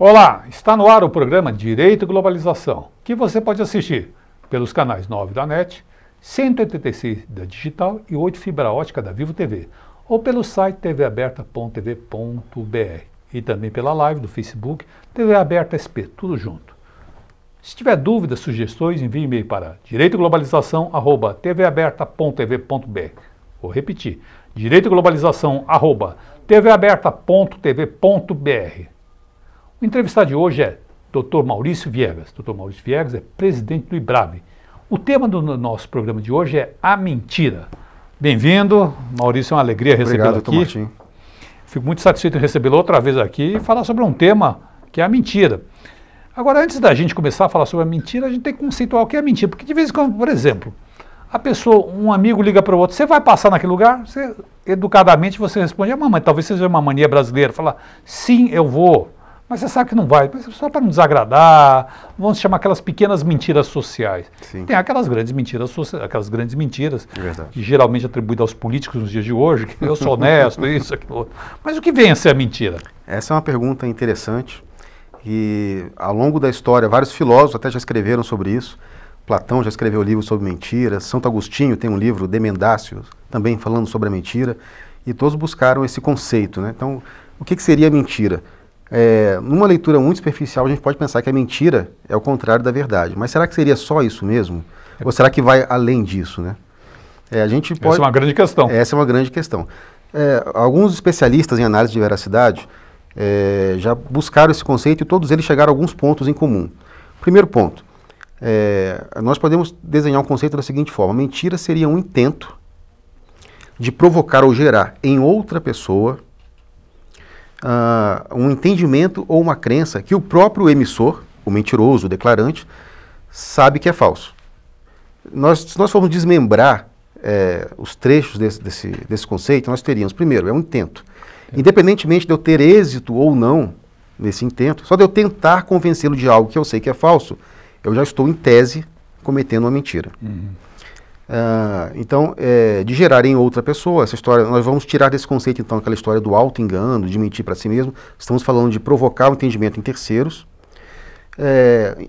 Olá, está no ar o programa Direito e Globalização, que você pode assistir pelos canais 9 da NET, 186 da Digital e 8 fibra ótica da Vivo TV, ou pelo site tvaberta.tv.br e também pela live do Facebook TV Aberta SP, tudo junto. Se tiver dúvidas, sugestões, envie e-mail para direitoglobalização@tvaberta.tv.br. Vou repetir, direitoglobalização@tvaberta.tv.br. O entrevistado de hoje é Dr. Maurício Viegas. Dr. Maurício Viegas é presidente do IBRAVE. O tema do nosso programa de hoje é a mentira. Bem-vindo, Maurício, é uma alegria recebê-lo aqui. Obrigado, Martim. Fico muito satisfeito em recebê-lo outra vez aqui e falar sobre um tema que é a mentira. Agora, antes da gente começar a falar sobre a mentira, a gente tem que conceituar o que é mentira. Porque de vez em quando, por exemplo, a pessoa, um amigo liga para o outro, você vai passar naquele lugar? Você, educadamente você responde, mamãe, talvez seja uma mania brasileira, falar, sim, eu vou. Mas você sabe que não vai, mas só para não desagradar, vamos chamar aquelas pequenas mentiras sociais. Sim. Tem aquelas grandes mentiras que geralmente atribuídas aos políticos nos dias de hoje, que eu sou honesto, isso, aquilo, outro. Mas o que vem a ser a mentira? Essa é uma pergunta interessante e ao longo da história vários filósofos até já escreveram sobre isso. Platão já escreveu livros sobre mentiras, Santo Agostinho tem um livro, De Mendacio, também falando sobre a mentira, e todos buscaram esse conceito, né? Então, o que seria a mentira? Numa leitura muito superficial, a gente pode pensar que a mentira é o contrário da verdade. Mas será que seria só isso mesmo? Ou será que vai além disso, né? Essa é uma grande questão. Essa é uma grande questão. Alguns especialistas em análise de veracidade já buscaram esse conceito e todos eles chegaram a alguns pontos em comum. Primeiro ponto, nós podemos desenhar um conceito da seguinte forma: a mentira seria um intento de provocar ou gerar em outra pessoa um entendimento ou uma crença que o próprio emissor, o mentiroso, o declarante, sabe que é falso. Se nós formos desmembrar os trechos desse conceito, nós teríamos, primeiro, é um intento. Independentemente de eu ter êxito ou não nesse intento, só de eu tentar convencê-lo de algo que eu sei que é falso, eu já estou, em tese, cometendo uma mentira. Então, de gerar em outra pessoa, essa história, nós vamos tirar desse conceito, então, aquela história do auto-engano, de mentir para si mesmo. Estamos falando de provocar o entendimento em terceiros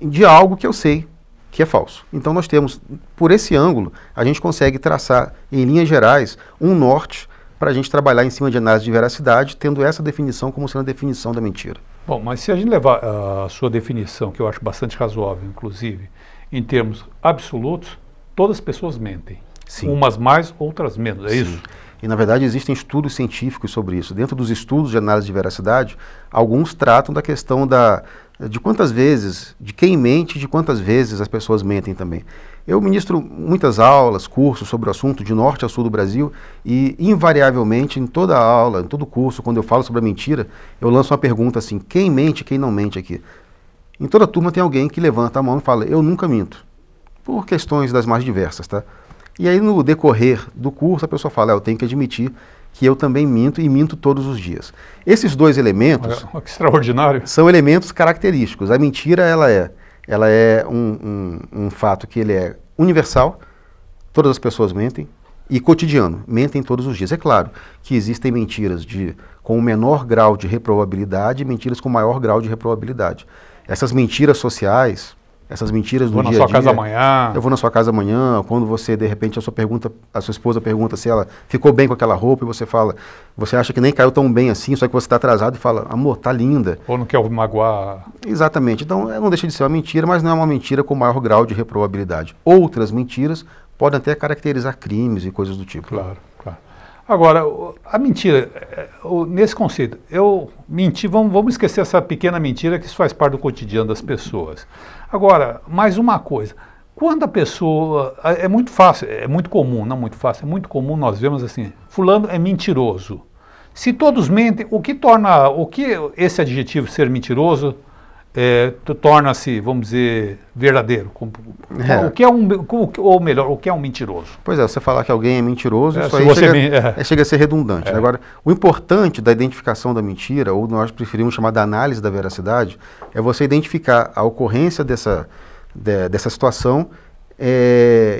de algo que eu sei que é falso. Então, nós temos, por esse ângulo, a gente consegue traçar, em linhas gerais, um norte para a gente trabalhar em cima de análise de veracidade, tendo essa definição como sendo a definição da mentira. Bom, mas se a gente levar a sua definição, que eu acho bastante razoável, inclusive, em termos absolutos, todas as pessoas mentem. Sim. Umas mais, outras menos, é Sim. isso? E, na verdade, existem estudos científicos sobre isso. Dentro dos estudos de análise de veracidade, alguns tratam da questão de quantas vezes, de quem mente, de quantas vezes as pessoas mentem também. Eu ministro muitas aulas, cursos sobre o assunto, de norte a sul do Brasil, e, invariavelmente, em toda aula, em todo curso, quando eu falo sobre a mentira, eu lanço uma pergunta assim: quem mente, quem não mente aqui? Em toda turma tem alguém que levanta a mão e fala: eu nunca minto. Por questões das mais diversas, tá? E aí, no decorrer do curso, a pessoa fala: eu tenho que admitir que eu também minto, e minto todos os dias. Esses dois elementos... Olha, que extraordinário. São elementos característicos. A mentira, ela é um fato que ele é universal, todas as pessoas mentem, e cotidiano, mentem todos os dias. É claro que existem mentiras com o menor grau de reprovabilidade e mentiras com maior grau de reprovabilidade. Essas mentiras sociais... Essas mentiras do dia a dia. Vou na sua casa amanhã. Eu vou na sua casa amanhã. Quando você, de repente, a sua esposa pergunta se ela ficou bem com aquela roupa e você fala, você acha que nem caiu tão bem assim, só que você está atrasado e fala: amor, tá linda. Ou não quer magoar. Exatamente. Então, não deixa de ser uma mentira, mas não é uma mentira com maior grau de reprovabilidade. Outras mentiras podem até caracterizar crimes e coisas do tipo. Claro, claro. Agora, a mentira, nesse conceito, eu menti, vamos esquecer essa pequena mentira que isso faz parte do cotidiano das pessoas. Agora, mais uma coisa, quando a pessoa, é muito fácil, é muito comum, não muito fácil, é muito comum nós vemos assim, fulano é mentiroso. Se todos mentem, o que esse adjetivo ser mentiroso torna-se, vamos dizer, verdadeiro? O que é ou melhor, o que é um mentiroso? Pois é, você falar que alguém é mentiroso, isso aí chega a ser redundante. Agora, o importante da identificação da mentira, ou nós preferimos chamar da análise da veracidade, é você identificar a ocorrência dessa situação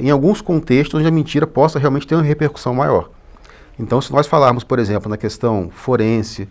em alguns contextos onde a mentira possa realmente ter uma repercussão maior. Então, se nós falarmos, por exemplo, na questão forense,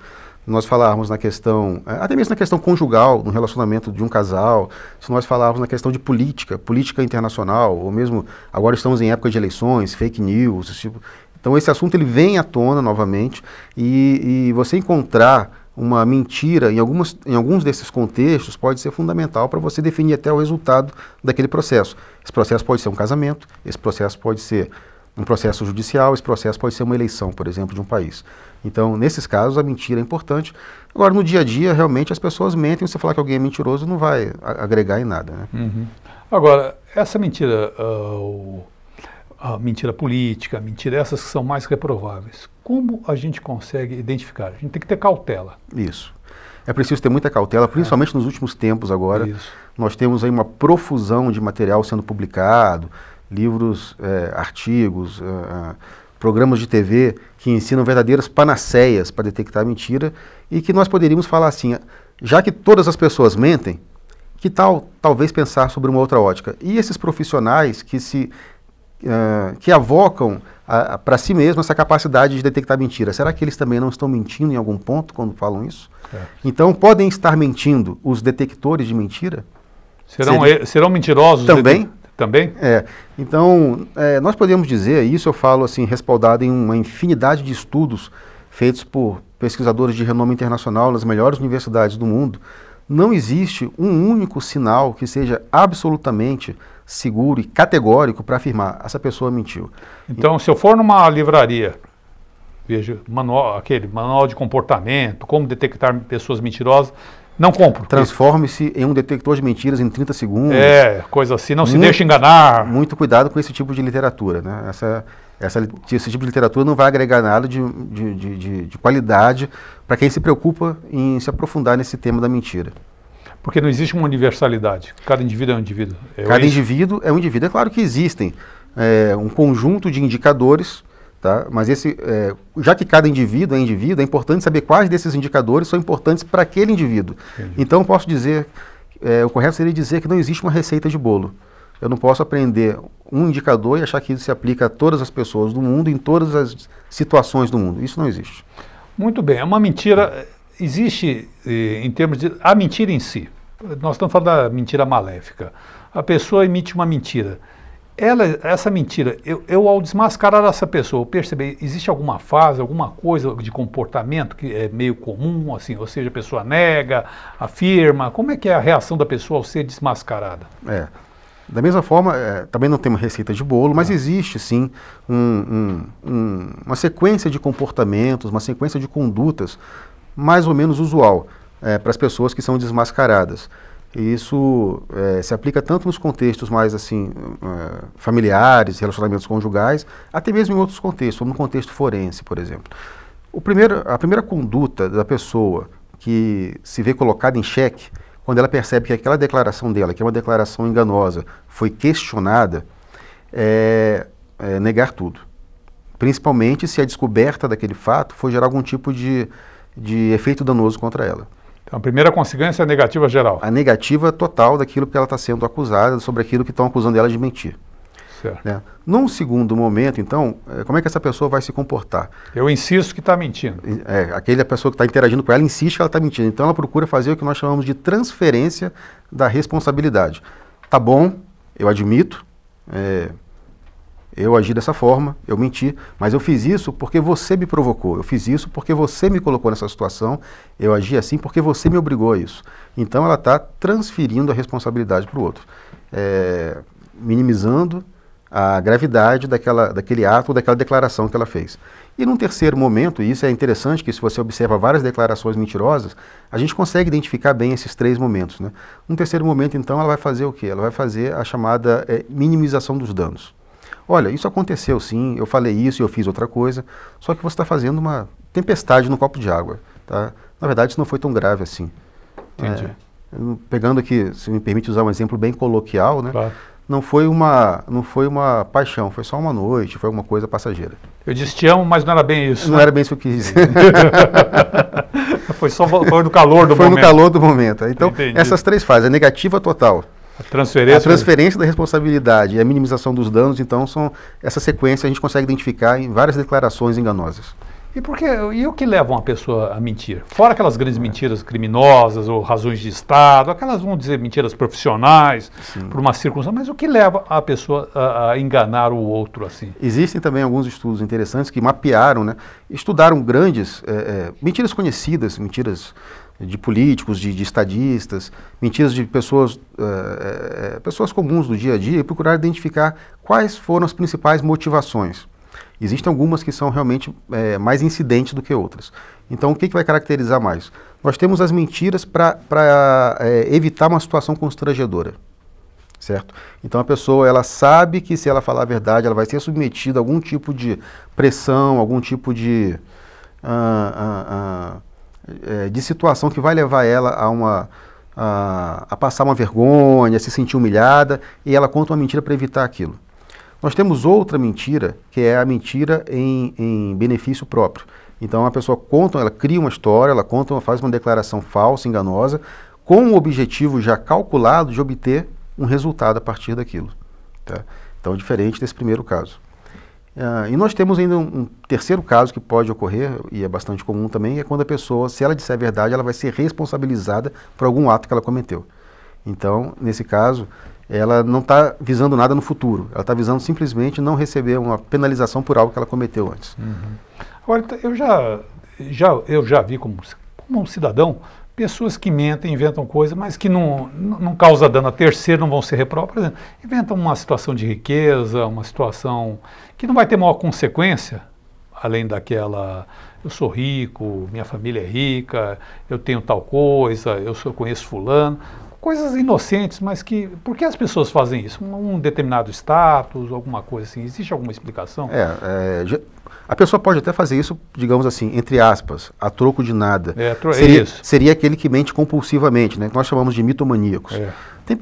nós falarmos na questão, até mesmo na questão conjugal, no relacionamento de um casal, se nós falarmos na questão de política internacional, ou mesmo agora estamos em época de eleições, fake news, esse tipo. Então esse assunto ele vem à tona novamente e você encontrar uma mentira em alguns desses contextos pode ser fundamental para você definir até o resultado daquele processo. Esse processo pode ser um casamento, esse processo pode ser um processo judicial, esse processo pode ser uma eleição, por exemplo, de um país. Então, nesses casos, a mentira é importante. Agora, no dia a dia, realmente, as pessoas mentem. Você falar que alguém é mentiroso não vai agregar em nada, né? Uhum. Agora, essa mentira, a mentira política, essas que são mais reprováveis, como a gente consegue identificar? A gente tem que ter cautela. Isso. É preciso ter muita cautela, principalmente nos últimos tempos agora. Isso. Nós temos aí uma profusão de material sendo publicado, livros, artigos, programas de TV que ensinam verdadeiras panaceias para detectar a mentira e que nós poderíamos falar assim, já que todas as pessoas mentem, que tal talvez pensar sobre uma outra ótica? E esses profissionais que avocam para si mesmos essa capacidade de detectar mentira, será que eles também não estão mentindo em algum ponto quando falam isso? Então podem estar mentindo os detectores de mentira? Serão mentirosos também? Também? Então, nós podemos dizer, isso eu falo assim, respaldado em uma infinidade de estudos feitos por pesquisadores de renome internacional nas melhores universidades do mundo, não existe um único sinal que seja absolutamente seguro e categórico para afirmar, essa pessoa mentiu. Então, se eu for numa livraria, vejo aquele manual de comportamento, como detectar pessoas mentirosas, não compro. Transforme-se em um detector de mentiras em 30 segundos. Coisa assim, não se deixe enganar. Muito cuidado com esse tipo de literatura, né? Esse tipo de literatura não vai agregar nada de qualidade para quem se preocupa em se aprofundar nesse tema da mentira. Porque não existe uma universalidade. Cada indivíduo é um indivíduo. Cada indivíduo é um indivíduo. É claro que existem um conjunto de indicadores, tá? Mas já que cada indivíduo, é importante saber quais desses indicadores são importantes para aquele indivíduo. Entendi. Então, eu posso dizer, o correto seria dizer que não existe uma receita de bolo. Eu não posso aprender um indicador e achar que isso se aplica a todas as pessoas do mundo, em todas as situações do mundo. Isso não existe. Muito bem. É uma mentira. Existe, em termos de... A mentira em si. Nós estamos falando da mentira maléfica. A pessoa emite uma mentira. Essa mentira, eu ao desmascarar essa pessoa, eu percebi, existe alguma fase, alguma coisa de comportamento que é meio comum, assim, ou seja, a pessoa nega, afirma, como é que é a reação da pessoa ao ser desmascarada? Da mesma forma, também não tem uma receita de bolo, mas existe sim uma sequência de comportamentos, uma sequência de condutas mais ou menos usual para as pessoas que são desmascaradas. E isso se aplica tanto nos contextos mais assim familiares, relacionamentos conjugais, até mesmo em outros contextos, como no contexto forense, por exemplo. A primeira conduta da pessoa que se vê colocada em xeque, quando ela percebe que aquela declaração dela, que é uma declaração enganosa, foi questionada, é negar tudo. Principalmente se a descoberta daquele fato for gerar algum tipo de efeito danoso contra ela. Então, a primeira consequência é a negativa geral. A negativa total daquilo que ela está sendo acusada, sobre aquilo que estão acusando ela de mentir. Certo. Né? Num segundo momento, então, como é que essa pessoa vai se comportar? Eu insisto que está mentindo. Aquela pessoa que está interagindo com ela insiste que ela está mentindo. Então ela procura fazer o que nós chamamos de transferência da responsabilidade. Tá bom, eu admito, eu agi dessa forma, eu menti, mas eu fiz isso porque você me provocou, eu fiz isso porque você me colocou nessa situação, eu agi assim porque você me obrigou a isso. Então ela está transferindo a responsabilidade para o outro, minimizando a gravidade daquele ato, daquela declaração que ela fez. E num terceiro momento, e isso é interessante, que se você observa várias declarações mentirosas, a gente consegue identificar bem esses três momentos, né? Num terceiro momento, então, ela vai fazer o quê? Ela vai fazer a chamada minimização dos danos. Olha, isso aconteceu sim, eu falei isso e eu fiz outra coisa, só que você está fazendo uma tempestade no copo de água, tá? Na verdade, isso não foi tão grave assim. Entendi. Pegando aqui, se me permite usar um exemplo bem coloquial, né? Claro. Não foi uma paixão, foi só uma noite, foi alguma coisa passageira. Eu disse te amo, mas não era bem isso. Não era bem isso que eu quis dizer. Foi no calor do momento. Foi no calor do momento. Então, Entendi. Essas três fases, a negativa total, a transferência da responsabilidade e a minimização dos danos, então, são essa sequência a gente consegue identificar em várias declarações enganosas. E o que leva uma pessoa a mentir? Fora aquelas grandes mentiras criminosas ou razões de Estado, aquelas, vamos dizer, mentiras profissionais, por uma circunstância, mas o que leva a pessoa a enganar o outro assim? Existem também alguns estudos interessantes que mapearam, né, estudaram grandes mentiras conhecidas, mentiras de políticos, de estadistas, mentiras de pessoas comuns do dia a dia, e procuraram identificar quais foram as principais motivações. Existem algumas que são realmente mais incidentes do que outras. Então, o que vai caracterizar mais? Nós temos as mentiras para evitar uma situação constrangedora, certo? Então, a pessoa ela sabe que se ela falar a verdade, ela vai ser submetida a algum tipo de pressão, algum tipo de situação que vai levar ela a passar uma vergonha, a se sentir humilhada, e ela conta uma mentira para evitar aquilo. Nós temos outra mentira, que é a mentira em benefício próprio. Então a pessoa conta, ela cria uma história, ela faz uma declaração falsa, enganosa, com o objetivo já calculado de obter um resultado a partir daquilo. Tá? Então, diferente desse primeiro caso. E nós temos ainda um terceiro caso que pode ocorrer, e é bastante comum também, é quando a pessoa, se ela disser a verdade, ela vai ser responsabilizada por algum ato que ela cometeu. Então, nesse caso, ela não está visando nada no futuro, ela está visando simplesmente não receber uma penalização por algo que ela cometeu antes. Agora, eu já vi como um cidadão, pessoas que mentem, inventam coisas, mas que não causa dano a terceiro, não vão ser reprovados. Por exemplo, inventam uma situação de riqueza, uma situação que não vai ter maior consequência, além daquela, eu sou rico, minha família é rica, eu tenho tal coisa, eu conheço fulano. Coisas inocentes, mas que... Por que as pessoas fazem isso? Um determinado status, alguma coisa assim? Existe alguma explicação? A pessoa pode até fazer isso, digamos assim, entre aspas, a troco de nada. Seria aquele que mente compulsivamente, né? Que nós chamamos de mitomaníacos.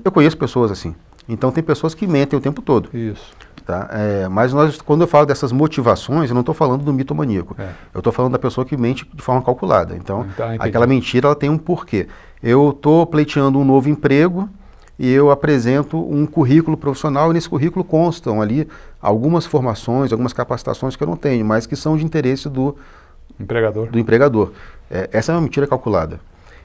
Eu conheço pessoas assim. Então tem pessoas que mentem o tempo todo. Isso. Tá? Mas quando eu falo dessas motivações, eu não estou falando do mitomaníaco. Eu estou falando da pessoa que mente de forma calculada. Então, aquela mentira ela tem um porquê. Eu estou pleiteando um novo emprego e eu apresento um currículo profissional, e nesse currículo constam ali algumas formações, algumas capacitações que eu não tenho, mas que são de interesse do empregador. Essa é uma mentira calculada.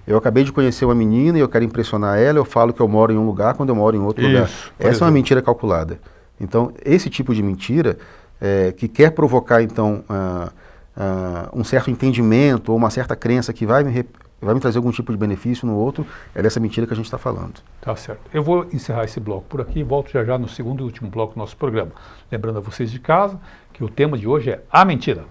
Eu acabei de conhecer uma menina e eu quero impressionar ela, eu falo que eu moro em um lugar quando eu moro em outro lugar. Essa é uma mentira calculada. Então, esse tipo de mentira que quer provocar, então, um certo entendimento ou uma certa crença que vai me trazer algum tipo de benefício no outro, é dessa mentira que a gente está falando. Tá certo. Eu vou encerrar esse bloco por aqui e volto já no segundo e último bloco do nosso programa. Lembrando a vocês de casa que o tema de hoje é a mentira.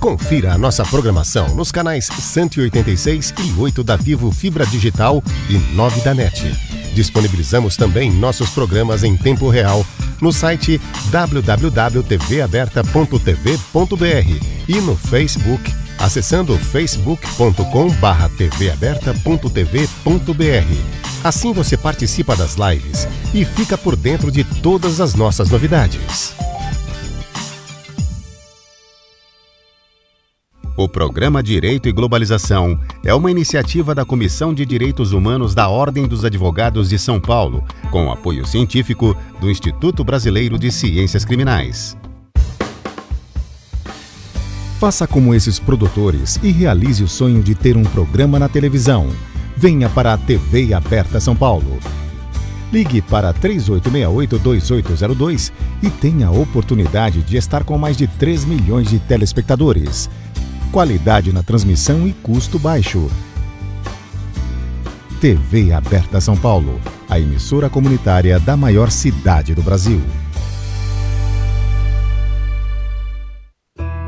Confira a nossa programação nos canais 186 e 8 da Vivo Fibra Digital e 9 da NET. Disponibilizamos também nossos programas em tempo real no site www.tvaberta.tv.br e no Facebook, acessando facebook.com/tvaberta.tv.br. Assim você participa das lives e fica por dentro de todas as nossas novidades. O Programa Direito e Globalização é uma iniciativa da Comissão de Direitos Humanos da Ordem dos Advogados de São Paulo, com apoio científico do Instituto Brasileiro de Ciências Criminais. Faça como esses produtores e realize o sonho de ter um programa na televisão. Venha para a TV Aberta São Paulo. Ligue para 3868-2802 e tenha a oportunidade de estar com mais de 3 milhões de telespectadores. Qualidade na transmissão e custo baixo. TV Aberta São Paulo, a emissora comunitária da maior cidade do Brasil.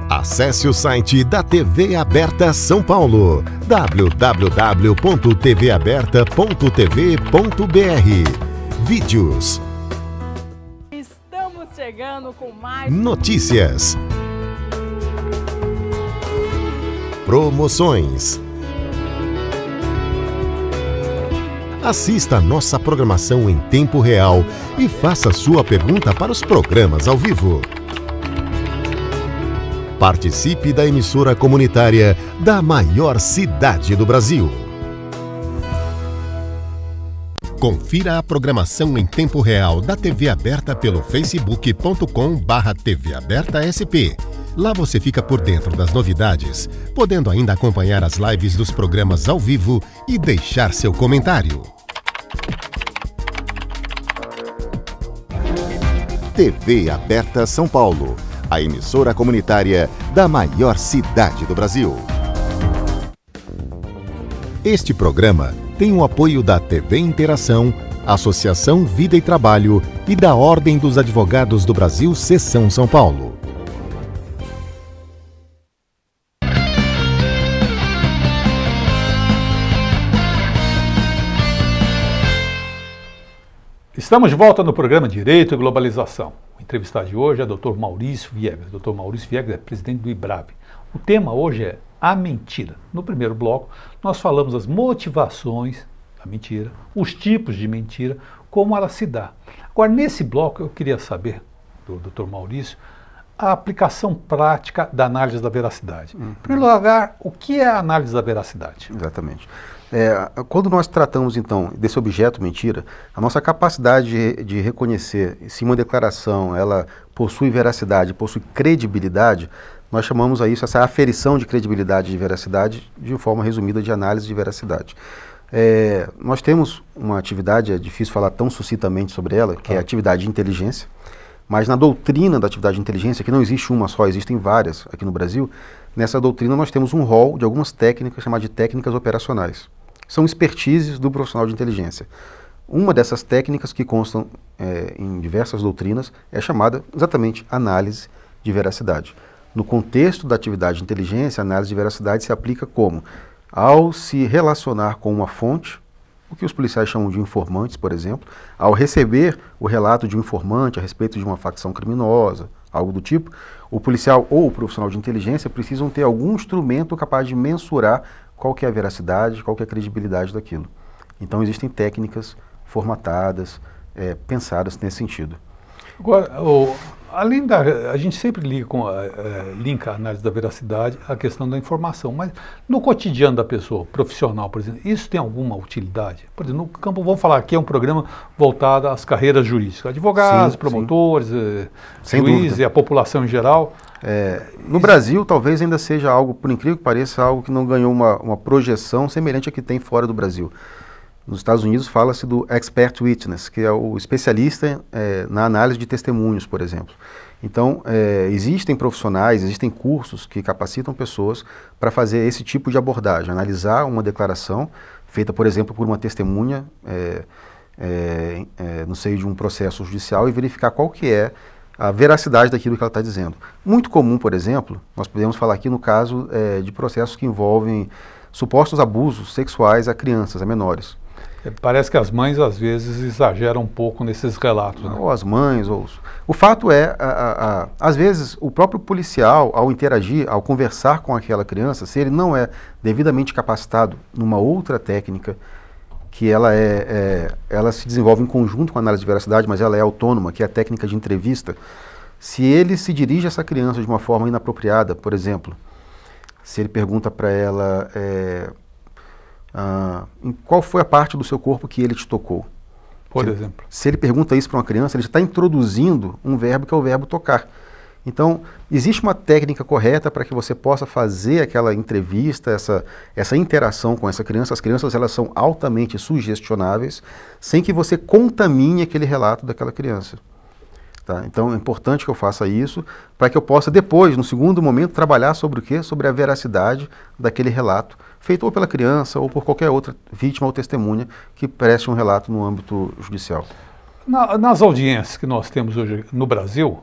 Acesse o site da TV Aberta São Paulo, www.tvaberta.tv.br. Vídeos. Estamos chegando com mais notícias. Promoções. Assista a nossa programação em tempo real e faça sua pergunta para os programas ao vivo. Participe da emissora comunitária da maior cidade do Brasil. Confira a programação em tempo real da TV Aberta pelo facebook.com/TV Aberta SP. Lá você fica por dentro das novidades, podendo ainda acompanhar as lives dos programas ao vivo e deixar seu comentário. TV Aberta São Paulo, a emissora comunitária da maior cidade do Brasil. Este programa tem o apoio da TV Interação, Associação Vida e Trabalho e da Ordem dos Advogados do Brasil, Seção São Paulo. Estamos de volta no programa Direito e Globalização. O entrevistado de hoje é o Dr. Maurício Viegas. Dr. Maurício Viegas é presidente do IBRAV. O tema hoje é a mentira. No primeiro bloco, nós falamos das motivações da mentira, os tipos de mentira, como ela se dá. Agora, nesse bloco, eu queria saber, do Dr. Maurício, a aplicação prática da análise da veracidade. Em primeiro lugar, o que é a análise da veracidade? Exatamente. Quando nós tratamos, então, desse objeto mentira, a nossa capacidade de reconhecer se uma declaração ela possui veracidade, possui credibilidade, nós chamamos a isso, essa aferição de credibilidade e de veracidade, de forma resumida, de análise de veracidade. Nós temos uma atividade, é difícil falar tão sucintamente sobre ela, que é a atividade de inteligência, mas na doutrina da atividade de inteligência, que não existe uma só, existem várias aqui no Brasil, nessa doutrina nós temos um rol de algumas técnicas chamadas de técnicas operacionais. São expertises do profissional de inteligência. Uma dessas técnicas que constam em diversas doutrinas é chamada exatamente análise de veracidade. No contexto da atividade de inteligência, a análise de veracidade se aplica como? Ao se relacionar com uma fonte, o que os policiais chamam de informantes, por exemplo, ao receber o relato de um informante a respeito de uma facção criminosa, algo do tipo, o policial ou o profissional de inteligência precisam ter algum instrumento capaz de mensurar qual que é a veracidade, qual que é a credibilidade daquilo. Então existem técnicas formatadas, pensadas nesse sentido. Agora, além a gente sempre linka a análise da veracidade à questão da informação, mas no cotidiano da pessoa, profissional, por exemplo, isso tem alguma utilidade? Por exemplo, no campo, vamos falar aqui, é um programa voltado às carreiras jurídicas, advogados, promotores, juízes e a população em geral. No Brasil, talvez ainda seja algo, por incrível que pareça, algo que não ganhou uma projeção semelhante a que tem fora do Brasil. Nos Estados Unidos fala-se do expert witness, que é o especialista na análise de testemunhos, por exemplo. Então, existem profissionais, existem cursos que capacitam pessoas para fazer esse tipo de abordagem, analisar uma declaração feita, por exemplo, por uma testemunha no seio de um processo judicial e verificar qual que é a veracidade daquilo que ela está dizendo. Muito comum, por exemplo, nós podemos falar aqui no caso de processos que envolvem supostos abusos sexuais a crianças, a menores. Parece que as mães, às vezes, exageram um pouco nesses relatos. Né? Ou as mães, ou... O fato é, às vezes, o próprio policial, ao interagir, ao conversar com aquela criança, se ele não é devidamente capacitado numa outra técnica, que ela se desenvolve em conjunto com a análise de veracidade, mas ela é autônoma, que é a técnica de entrevista, se ele se dirige a essa criança de uma forma inapropriada, por exemplo, se ele pergunta para ela... em qual foi a parte do seu corpo que ele te tocou? Por exemplo. Se ele pergunta isso para uma criança, ele já está introduzindo um verbo que é o verbo tocar. Então, existe uma técnica correta para que você possa fazer aquela entrevista, essa interação com essa criança. As crianças, elas são altamente sugestionáveis, sem que você contamine aquele relato daquela criança. Tá? Então, é importante que eu faça isso, para que eu possa depois, no segundo momento, trabalhar sobre o quê? Sobre a veracidade daquele relato, feito ou pela criança ou por qualquer outra vítima ou testemunha que preste um relato no âmbito judicial. Nas audiências que nós temos hoje no Brasil,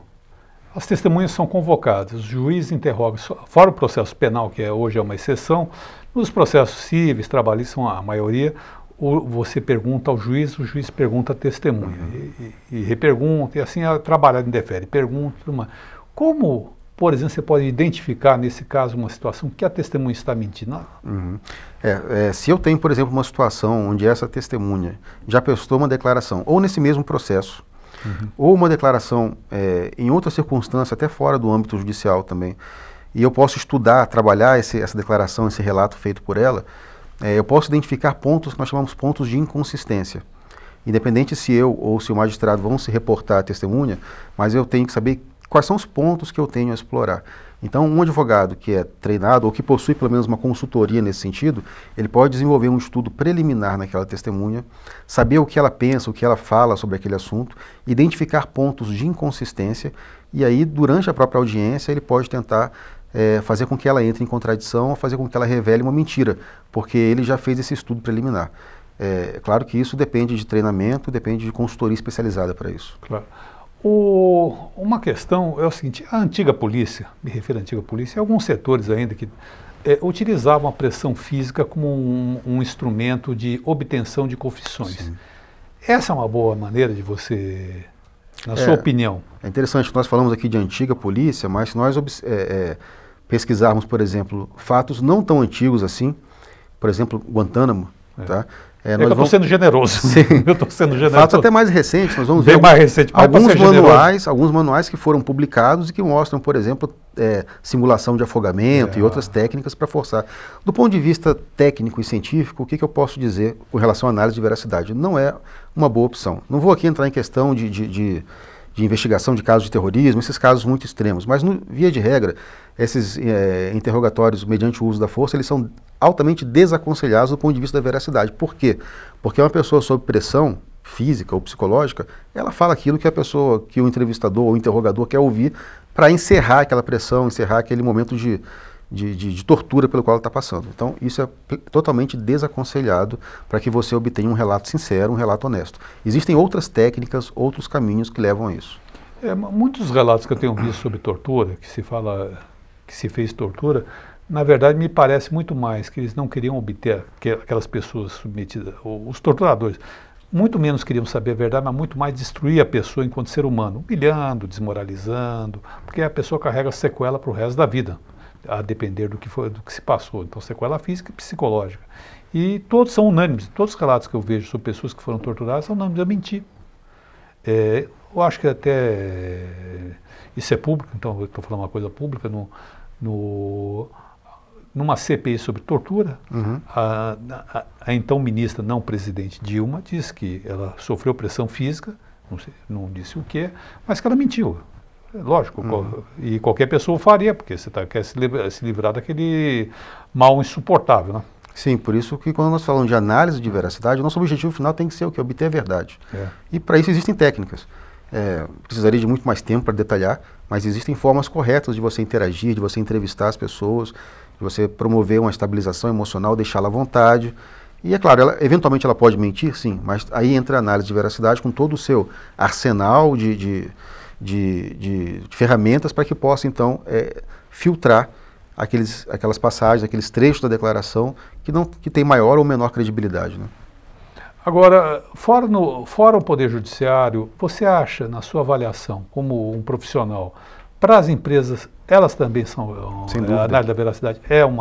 as testemunhas são convocadas, os juízes interrogam, fora o processo penal, que hoje é uma exceção, nos processos cíveis, trabalhistas, são a maioria, você pergunta ao juiz, o juiz pergunta à testemunha, e repergunta, e assim é trabalhado em defere, pergunta, como, por exemplo, você pode identificar, nesse caso, uma situação que a testemunha está mentindo? Se eu tenho, por exemplo, uma situação onde essa testemunha já prestou uma declaração, ou nesse mesmo processo, ou uma declaração em outra circunstância, até fora do âmbito judicial também, e eu posso estudar, trabalhar essa declaração, esse relato feito por ela, eu posso identificar pontos que nós chamamos pontos de inconsistência. independente se eu ou se o magistrado vão se reportar à testemunha, mas eu tenho que saber quais são os pontos que eu tenho a explorar. Então, um advogado que é treinado ou que possui pelo menos uma consultoria nesse sentido, ele pode desenvolver um estudo preliminar naquela testemunha, saber o que ela pensa, o que ela fala sobre aquele assunto, identificar pontos de inconsistência e aí, durante a própria audiência, ele pode tentar fazer com que ela entre em contradição ou fazer com que ela revele uma mentira, porque ele já fez esse estudo preliminar. É claro que isso depende de treinamento, depende de consultoria especializada para isso. Claro. Uma questão é o seguinte, a antiga polícia, me refiro à antiga polícia, alguns setores ainda que utilizavam a pressão física como um instrumento de obtenção de confissões. Sim. Essa é uma boa maneira de você, na sua opinião? É interessante que nós falamos aqui de antiga polícia, mas se nós pesquisarmos, por exemplo, fatos não tão antigos assim, por exemplo, Guantánamo, tá? Que eu estou sendo generoso. Sim. Eu estou sendo generoso. Fatos até mais recentes, nós vamos ver alguns manuais que foram publicados e que mostram, por exemplo, simulação de afogamento e outras técnicas para forçar. Do ponto de vista técnico e científico, o que eu posso dizer com relação à análise de veracidade? Não é uma boa opção. Não vou aqui entrar em questão de investigação de casos de terrorismo, esses casos muito extremos, mas, via de regra, esses interrogatórios mediante o uso da força, eles são altamente desaconselhados do ponto de vista da veracidade. Por quê? Porque uma pessoa sob pressão física ou psicológica, ela fala aquilo que que o entrevistador ou o interrogador quer ouvir para encerrar aquela pressão, encerrar aquele momento de tortura pelo qual ela está passando. Então, isso é totalmente desaconselhado para que você obtenha um relato sincero, um relato honesto. Existem outras técnicas, outros caminhos que levam a isso. Muitos relatos que eu tenho visto sobre tortura, que se fez tortura, na verdade me parece muito mais que eles não queriam obter aquelas pessoas submetidas, os torturadores, muito menos queriam saber a verdade, mas muito mais destruir a pessoa enquanto ser humano, humilhando, desmoralizando, porque a pessoa carrega sequela para o resto da vida, a depender do que se passou. Então, sequela física e psicológica. E todos são unânimes, todos os relatos que eu vejo sobre pessoas que foram torturadas são unânimes, eu menti. Eu acho que até isso é público, então eu estou falando uma coisa pública, numa CPI sobre tortura, a então ministra, não presidente Dilma, disse que ela sofreu pressão física, não disse o que, mas que ela mentiu. Lógico, e qualquer pessoa faria, porque você quer se livrar daquele mal insuportável, né? Sim, por isso que quando nós falamos de análise de veracidade, o nosso objetivo final tem que ser o quê? Obter a verdade. E para isso existem técnicas. Precisaria de muito mais tempo para detalhar, mas existem formas corretas de você interagir, de você entrevistar as pessoas, de você promover uma estabilização emocional, deixá-la à vontade. E é claro, eventualmente ela pode mentir, sim, mas aí entra a análise de veracidade com todo o seu arsenal de ferramentas para que possa, então, filtrar aquelas passagens, aqueles trechos da declaração que tem maior ou menor credibilidade, né? Agora, fora o Poder Judiciário, você acha, na sua avaliação, como um profissional, para as empresas, elas também são, a análise da veracidade é um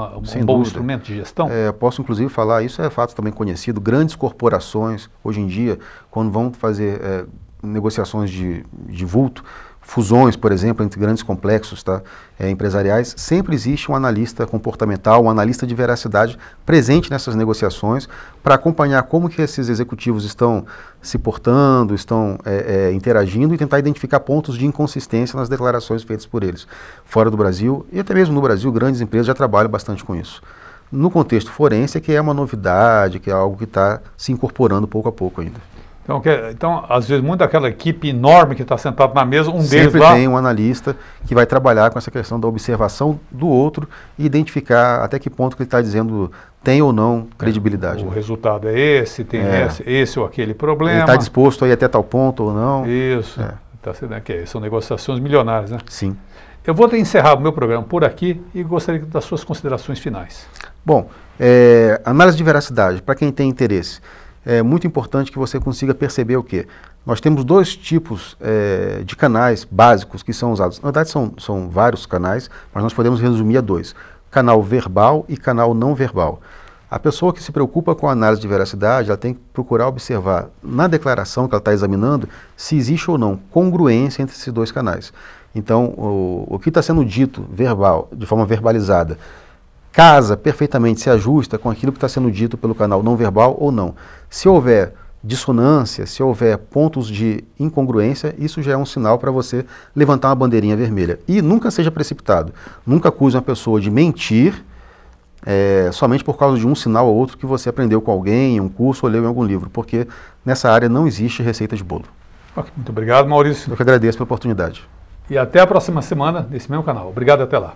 bom instrumento de gestão? Posso, inclusive, falar, isso é fato também conhecido, grandes corporações, hoje em dia, quando vão fazer negociações de vulto, fusões, por exemplo, entre grandes complexos empresariais, sempre existe um analista comportamental, um analista de veracidade presente nessas negociações para acompanhar como que esses executivos estão se portando, estão interagindo e tentar identificar pontos de inconsistência nas declarações feitas por eles. Fora do Brasil, e até mesmo no Brasil, grandes empresas já trabalham bastante com isso. No contexto forense, que é uma novidade, que é algo que está se incorporando pouco a pouco ainda. Então, às vezes, muito daquela equipe enorme que está sentado na mesa, deles sempre tem um analista que vai trabalhar com essa questão da observação do outro e identificar até que ponto que ele está dizendo tem ou não credibilidade. O resultado é esse, tem esse ou aquele problema. Ele está disposto a ir até tal ponto ou não. Isso. São negociações milionárias, né? Sim. Eu vou encerrar o meu programa por aqui e gostaria das suas considerações finais. Bom, análise de veracidade, para quem tem interesse. É muito importante que você consiga perceber o quê? Nós temos dois tipos de canais básicos que são usados. Na verdade, são vários canais, mas nós podemos resumir a dois. Canal verbal e canal não verbal. A pessoa que se preocupa com a análise de veracidade, ela tem que procurar observar na declaração que ela está examinando se existe ou não congruência entre esses dois canais. Então, o que está sendo dito verbal, de forma verbalizada, casa perfeitamente, se ajusta com aquilo que está sendo dito pelo canal não verbal ou não. Se houver dissonância, se houver pontos de incongruência, isso já é um sinal para você levantar uma bandeirinha vermelha. E nunca seja precipitado. Nunca acuse uma pessoa de mentir somente por causa de um sinal ou outro que você aprendeu com alguém, em um curso ou leu em algum livro, porque nessa área não existe receita de bolo. Ok, muito obrigado, Maurício. Eu que agradeço pela oportunidade. E até a próxima semana nesse mesmo canal. Obrigado, até lá.